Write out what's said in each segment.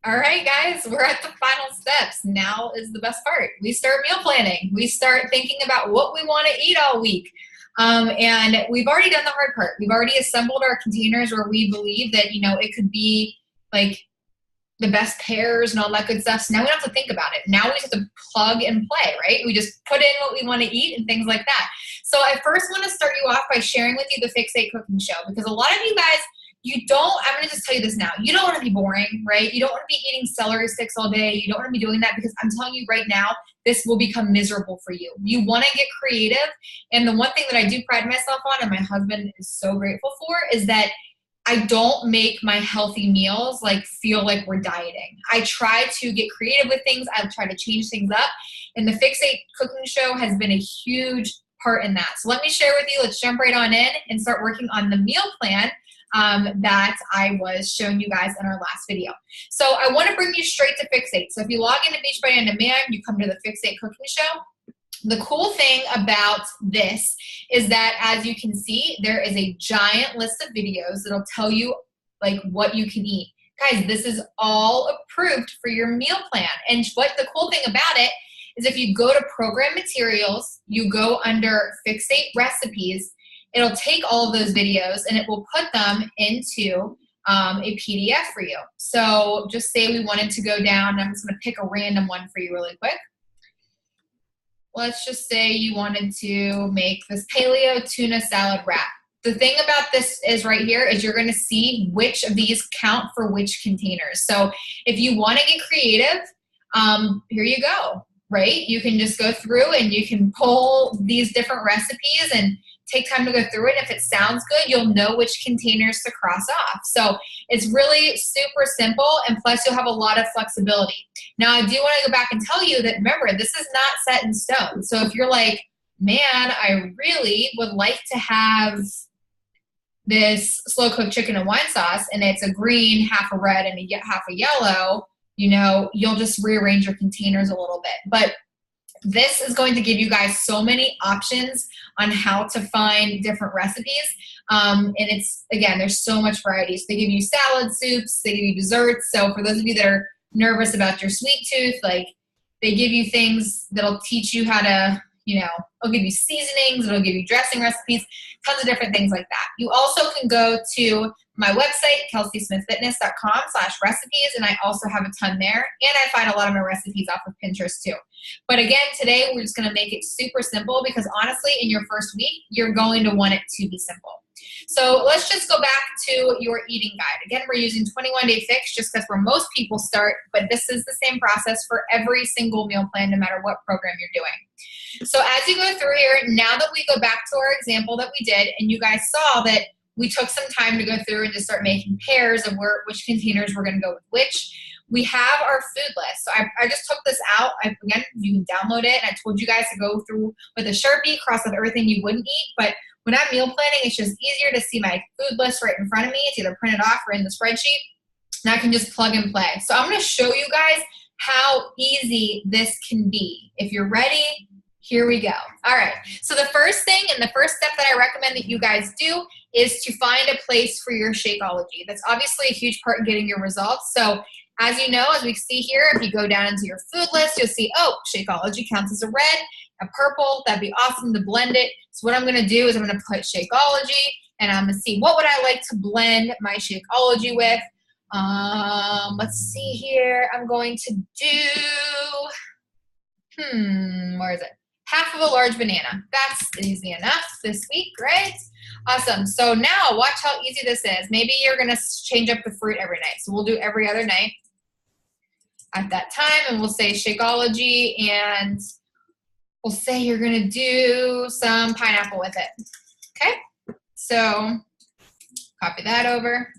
All right, guys, we're at the final steps. Now is the best part. We start meal planning. We start thinking about what we want to eat all week. And we've already done the hard part. We've already assembled our containers where we believe that, it could be like the best pairs and all that good stuff. So now we don't have to think about it. Now we just have to plug and play, right? We just put in what we want to eat and things like that. So I first want to start you off by sharing with you the Fix8 cooking show, because a lot of you guys, I'm going to just tell you this now. You don't want to be boring, right? You don't want to be eating celery sticks all day. You don't want to be doing that, because I'm telling you right now, this will become miserable for you. You want to get creative. And the one thing that I do pride myself on, and my husband is so grateful for, is that I don't make my healthy meals feel like we're dieting. I try to get creative with things. I try to change things up. And the Fix8 cooking show has been a huge part in that. So let me share with you. Let's jump right on in and start working on the meal plan that I was showing you guys in our last video. So I want to bring you straight to Fix8. So if you log into Beachbody On Demand, you come to the Fix8 cooking show. The cool thing about this is that, as you can see, there is a giant list of videos that'll tell you what you can eat. Guys, this is all approved for your meal plan. And what the cool thing about it is, if you go to program materials, you go under Fix8 recipes, it'll take all of those videos and it will put them into a PDF for you. So just say we wanted to go down, I'm just gonna pick a random one for you really quick. Let's just say you wanted to make this paleo tuna salad wrap. The thing about this is right here is you're gonna see which of these count for which containers. So if you wanna get creative, here you go, right? You can just go through and you can pull these different recipes and take time to go through it. If it sounds good, you'll know which containers to cross off. So it's really super simple, and plus you'll have a lot of flexibility. Now, I do want to go back and tell you that, remember, this is not set in stone. So if you're like, man, I really would like to have this slow-cooked chicken and wine sauce, and it's a green, half a red, and half a yellow, you'll just rearrange your containers a little bit. But this is going to give you guys so many options on how to find different recipes. And again, there's so much variety. So they give you salad soups, they give you desserts. So for those of you that are nervous about your sweet tooth, they give you things that'll teach you how to, it'll give you seasonings, it'll give you dressing recipes, tons of different things like that. You also can go to my website, kelseysmithfitness.com/recipes, and I also have a ton there. And I find a lot of my recipes off of Pinterest too. But again, today we're just gonna make it super simple, because honestly, in your first week, you're going to want it to be simple. So let's just go back to your eating guide. Again, we're using 21 Day Fix just because where most people start, but this is the same process for every single meal plan, no matter what program you're doing. So as you go through here, now that we go back to our example that we did, and you guys saw that we took some time to go through and just start making pairs of which containers we're gonna go with which, we have our food list. So I just took this out. Again, you can download it. And I told you guys to go through with a Sharpie, cross off everything you wouldn't eat. But when I'm meal planning, it's just easier to see my food list right in front of me. It's either printed off or in the spreadsheet, and I can just plug and play. So I'm gonna show you guys how easy this can be. If you're ready, here we go. All right, so the first thing and the first step that I recommend that you guys do is to find a place for your Shakeology. That's obviously a huge part in getting your results. So as you know, as we see here, if you go down into your food list, you'll see, oh, Shakeology counts as a red, a purple. That'd be awesome to blend it. So what I'm gonna do is I'm gonna put Shakeology, and I'm gonna see what would I like to blend my Shakeology with. Let's see here. I'm going to do, where is it? Half of a large banana. That's easy enough this week, right? Awesome. So now watch how easy this is. Maybe you're gonna change up the fruit every night. So we'll do every other night at that time, and we'll say Shakeology, and we'll say you're gonna do some pineapple with it. Okay? So copy that over.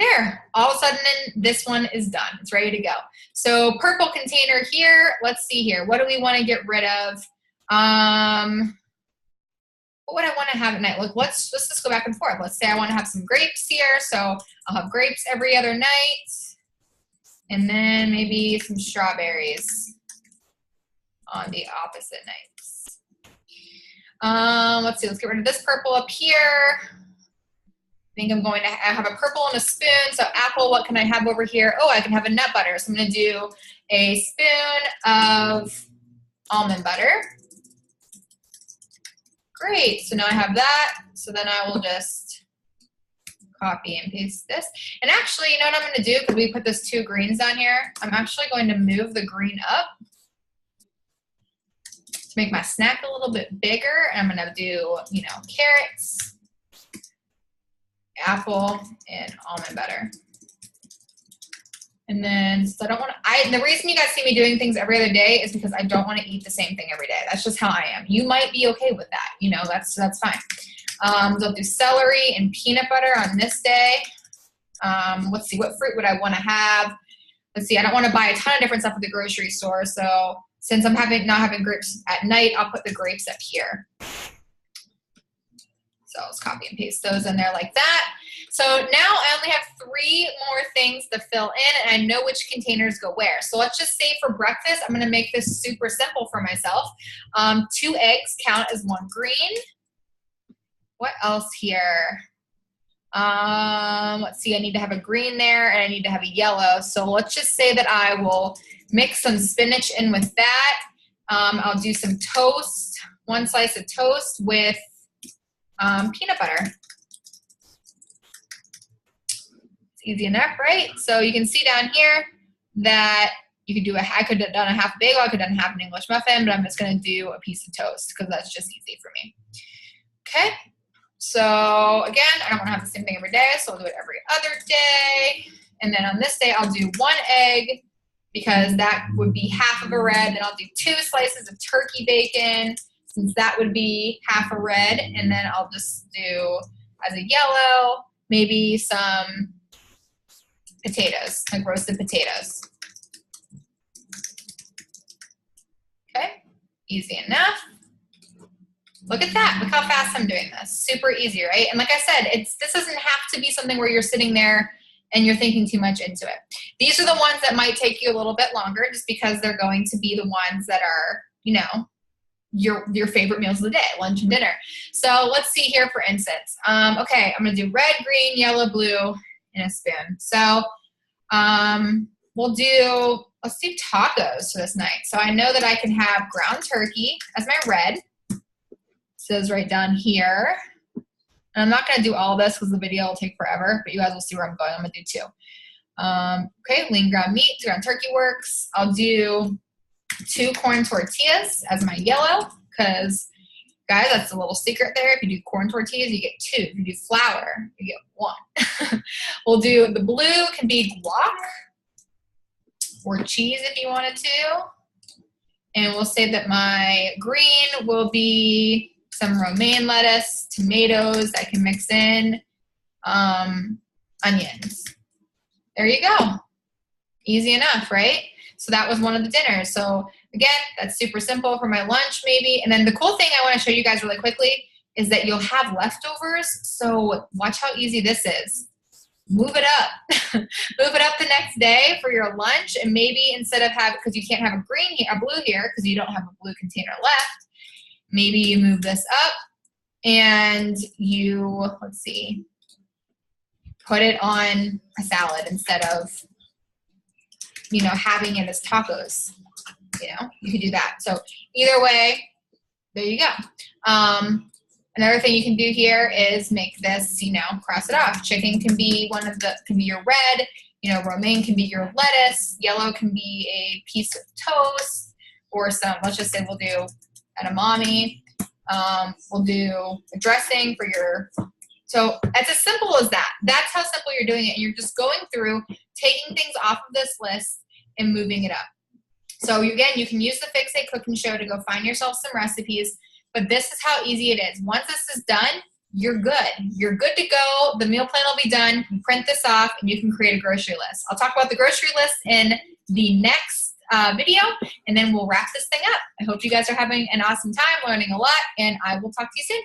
There, all of a sudden this one is done. It's ready to go. So purple container here, let's see here. What do we wanna get rid of? What would I wanna have at night? Look, let's just go back and forth. Let's say I wanna have some grapes here. So I'll have grapes every other night. And then maybe some strawberries on the opposite nights. Let's see, let's get rid of this purple up here. think I'm going to have a purple and a spoon. So apple, what can I have over here? Oh, I can have a nut butter. So I'm going to do a spoon of almond butter. Great. So now I have that. So then I will just copy and paste this. And actually, you know what I'm going to do? Because we put those 2 greens down here. I'm actually going to move the green up to make my snack a little bit bigger. And I'm going to do, you know, carrots, apple, and almond butter. And then, so I don't want to, the reason you guys see me doing things every other day is because I don't want to eat the same thing every day. That's just how I am. You might be okay with that. You know, that's fine. So I'll do celery and peanut butter on this day. Let's see, what fruit would I want to have? Let's see, I don't want to buy a ton of different stuff at the grocery store. So since I'm not having grapes at night, I'll put the grapes up here. So let's copy and paste those in there like that. So now I only have 3 more things to fill in, and I know which containers go where. So let's just say for breakfast, I'm going to make this super simple for myself. 2 eggs count as 1 green. What else here? Let's see, I need to have a green there, and I need to have a yellow. So let's just say that I will mix some spinach in with that. I'll do some toast, 1 slice of toast with peanut butter. It's easy enough, right? So you can see down here that you could do I could have done a half bagel, I could have done half an English muffin, but I'm just going to do a piece of toast because that's just easy for me. Okay. So again, I don't want to have the same thing every day, so I'll do it every other day. And then on this day, I'll do 1 egg because that would be half of a red. Then I'll do 2 slices of turkey bacon since that would be half a red. And then I'll just do as a yellow, maybe some potatoes, like roasted potatoes. Okay, easy enough. Look at that. Look how fast I'm doing this. Super easy, right? And like I said, this doesn't have to be something where you're sitting there and you're thinking too much into it. These are the ones that might take you a little bit longer just because they're going to be the ones that are, you know, your favorite meals of the day, lunch and dinner. So let's see here, for instance. Okay, I'm going to do red, green, yellow, blue in a spoon. So let's do tacos for this night. So I know that I can have ground turkey as my red. Says right down here. And I'm not going to do all of this because the video will take forever, but you guys will see where I'm going. I'm going to do 2. Okay, lean ground meat, ground turkey works. I'll do 2 corn tortillas as my yellow because, guys, that's a little secret there. If you do corn tortillas, you get 2. If you do flour, you get 1. We'll do the blue can be guac or cheese if you wanted to. And we'll say that my green will be some romaine lettuce, tomatoes I can mix in, onions. There you go. Easy enough, right? So that was one of the dinners. So again, that's super simple for my lunch maybe. And then the cool thing I want to show you guys really quickly is that you'll have leftovers. So watch how easy this is. Move it up. Move it up the next day for your lunch, and maybe instead of because you can't have a blue here because you don't have a blue container left, maybe you move this up and you, let's see, put it on a salad instead of, you know, having it as tacos. You know, you could do that. So either way, there you go. Another thing you can do here is make this, you know, cross it off. Chicken can be can be your red, you know, romaine can be your lettuce, yellow can be a piece of toast, or some, let's just say we'll do edamame. We'll do a dressing for your, so it's as simple as that. That's how simple you're doing it. And you're just going through, taking things off of this list and moving it up. So again, you can use the Fix A Cooking Show to go find yourself some recipes. But this is how easy it is. Once this is done, you're good. You're good to go. The meal plan will be done. You print this off, and you can create a grocery list. I'll talk about the grocery list in the next video, and then we'll wrap this thing up. I hope you guys are having an awesome time, learning a lot, and I will talk to you soon.